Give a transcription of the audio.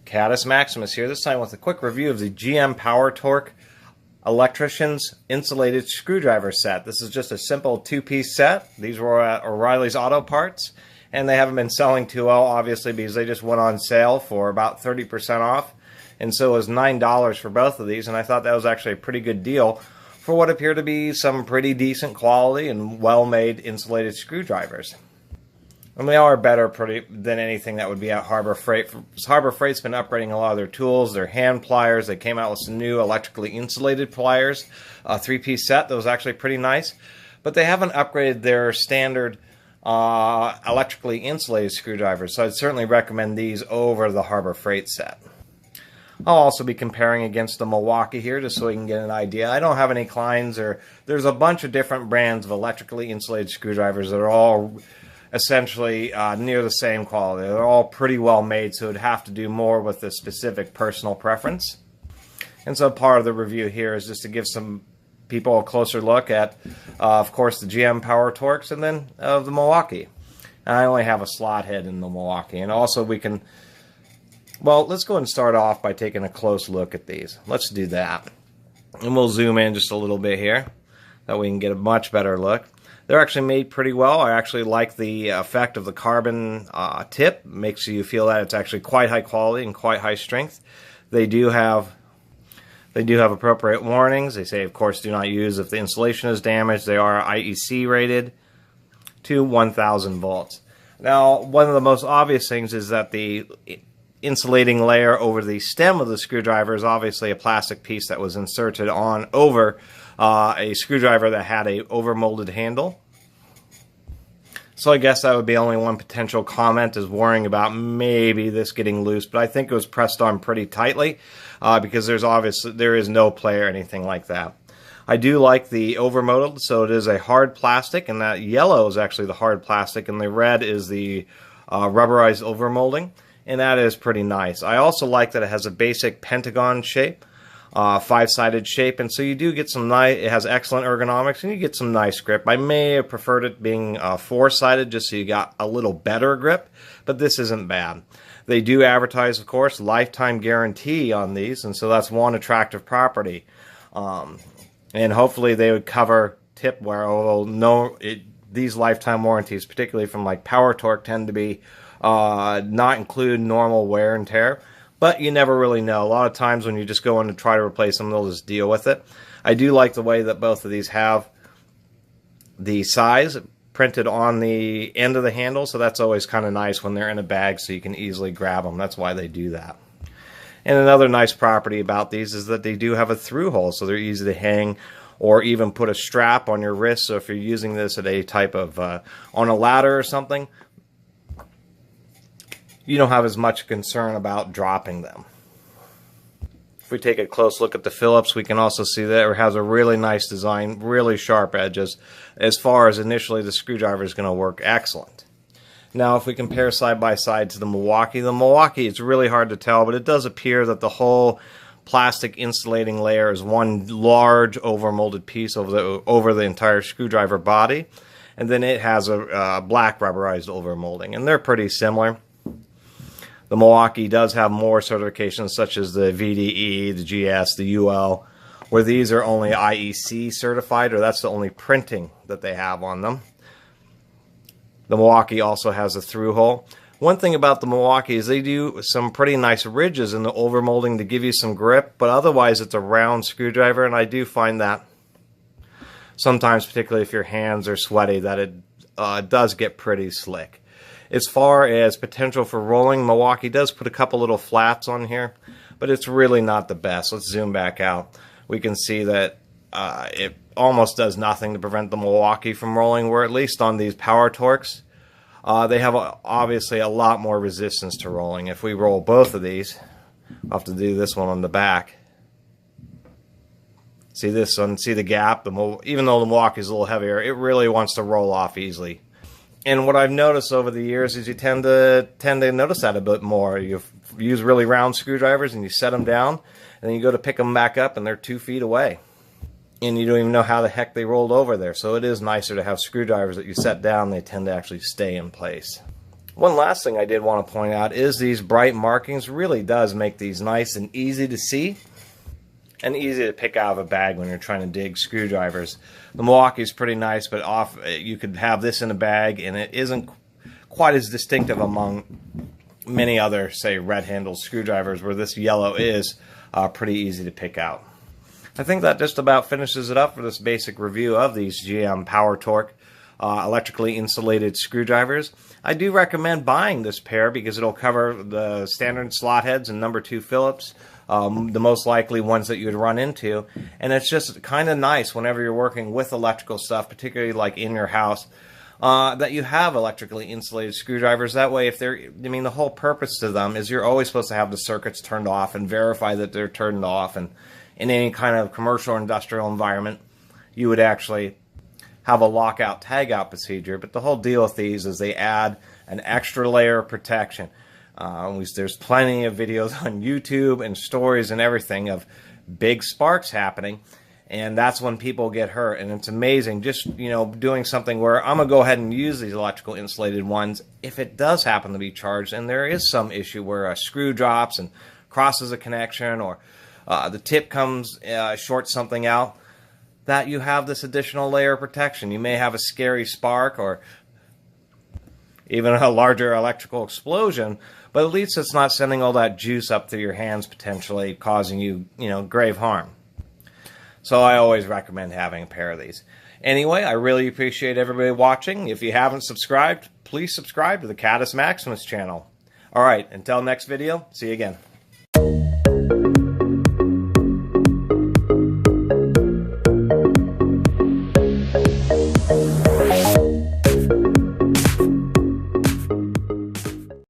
Caddis Maximus here, this time with a quick review of the GM PowerTorque Electricians Insulated Screwdriver Set. This is just a simple two-piece set. These were at O'Reilly's Auto Parts, and they haven't been selling too well, obviously, because they just went on sale for about 30% off. And so it was $9 for both of these, and I thought that was actually a pretty good deal for what appear to be some pretty decent quality and well-made insulated screwdrivers. And they are better than anything that would be at Harbor Freight. Harbor Freight's been upgrading a lot of their tools, their hand pliers. They came out with some new electrically insulated pliers, a three-piece set that was actually pretty nice. But they haven't upgraded their standard electrically insulated screwdrivers, so I'd certainly recommend these over the Harbor Freight set. I'll also be comparing against the Milwaukee here, just so we can get an idea. I don't have any Kleins, there's a bunch of different brands of electrically insulated screwdrivers that are all essentially near the same quality. They're all pretty well made, so it'd have to do more with the specific personal preference. And so part of the review here is just to give some people a closer look at, of course, the GM PowerTorques and then the Milwaukee. And I only have a slot head in the Milwaukee. And also we can, well, let's go and start off by taking a close look at these. Let's do that. And we'll zoom in just a little bit here, that we can get a much better look. They're actually made pretty well. I actually like the effect of the carbon tip. Makes you feel that it's actually quite high quality and quite high strength. They do have appropriate warnings. They say, of course, do not use if the insulation is damaged. They are IEC rated to 1,000 volts. Now, one of the most obvious things is that the insulating layer over the stem of the screwdriver is obviously a plastic piece that was inserted on over a screwdriver that had a overmolded handle. So I guess that would be only one potential comment, is worrying about maybe this getting loose, but I think it was pressed on pretty tightly because there is no play or anything like that. I do like the overmolded, so it is a hard plastic, and that yellow is actually the hard plastic, and the red is the rubberized overmolding, and that is pretty nice. I also like that it has a basic pentagon shape, five-sided shape, and so you do get some nice, it has excellent ergonomics, and you get some nice grip. I may have preferred it being four-sided just so you got a little better grip, but this isn't bad. They do advertise, of course, lifetime guarantee on these, and so that's one attractive property. And hopefully they would cover tip wear, although these lifetime warranties, particularly from like PowerTorque, tend to be not include normal wear and tear. But you never really know. A lot of times when you just go in to try to replace them, they'll just deal with it. I do like the way that both of these have the size printed on the end of the handle, so that's always kind of nice when they're in a bag so you can easily grab them. That's why they do that. And another nice property about these is that they do have a through hole, so they're easy to hang or even put a strap on your wrist. So if you're using this at a type of, on a ladder or something, you don't have as much concern about dropping them. If we take a close look at the Phillips, we can also see that it has a really nice design, really sharp edges. As far as initially the screwdriver is going to work excellent. Now if we compare side by side to the Milwaukee it's really hard to tell, but it does appear that the whole plastic insulating layer is one large overmolded piece over the entire screwdriver body, and then it has a black rubberized overmolding, and they're pretty similar. The Milwaukee does have more certifications such as the VDE, the GS, the UL, where these are only IEC certified, or that's the only printing that they have on them. The Milwaukee also has a through hole. One thing about the Milwaukee is they do some pretty nice ridges in the overmolding to give you some grip, but otherwise it's a round screwdriver, and I do find that sometimes, particularly if your hands are sweaty, that it does get pretty slick. As far as potential for rolling, Milwaukee does put a couple little flaps on here, but it's really not the best. Let's zoom back out. We can see that it almost does nothing to prevent the Milwaukee from rolling, where at least on these PowerTorques, they have obviously a lot more resistance to rolling. If we roll both of these, I'll have to do this one on the back. See this one, see the gap? Even though the Milwaukee is a little heavier, it really wants to roll off easily. And what I've noticed over the years is you tend to notice that a bit more. You use really round screwdrivers and you set them down, and then you go to pick them back up and they're 2 feet away. And you don't even know how the heck they rolled over there. So it is nicer to have screwdrivers that you set down, they tend to actually stay in place. One last thing I did want to point out is these bright markings really does make these nice and easy to see and easy to pick out of a bag when you're trying to dig screwdrivers. The Milwaukee is pretty nice, but you could have this in a bag and it isn't quite as distinctive among many other, say, red-handled screwdrivers, where this yellow is pretty easy to pick out. I think that just about finishes it up for this basic review of these GM PowerTorque electrically insulated screwdrivers. I do recommend buying this pair because it'll cover the standard slot heads and number 2 Phillips, the most likely ones that you would run into. And it's just kind of nice whenever you're working with electrical stuff, particularly like in your house, that you have electrically insulated screwdrivers. That way, if they're, I mean, the whole purpose to them is you're always supposed to have the circuits turned off and verify that they're turned off. And in any kind of commercial or industrial environment, you would actually have a lockout tagout procedure. But the whole deal with these is they add an extra layer of protection. There's plenty of videos on YouTube and stories and everything of big sparks happening, and that's when people get hurt. And it's amazing, just, you know, doing something where I'm gonna go ahead and use these electrical insulated ones if it does happen to be charged and there is some issue where a screw drops and crosses a connection, or the tip comes shorts something out, that you have this additional layer of protection. You may have a scary spark or even a larger electrical explosion, but at least it's not sending all that juice up through your hands, potentially causing you, grave harm. So I always recommend having a pair of these. Anyway, I really appreciate everybody watching. If you haven't subscribed, please subscribe to the Catus Maximus channel. All right, until next video, see you again.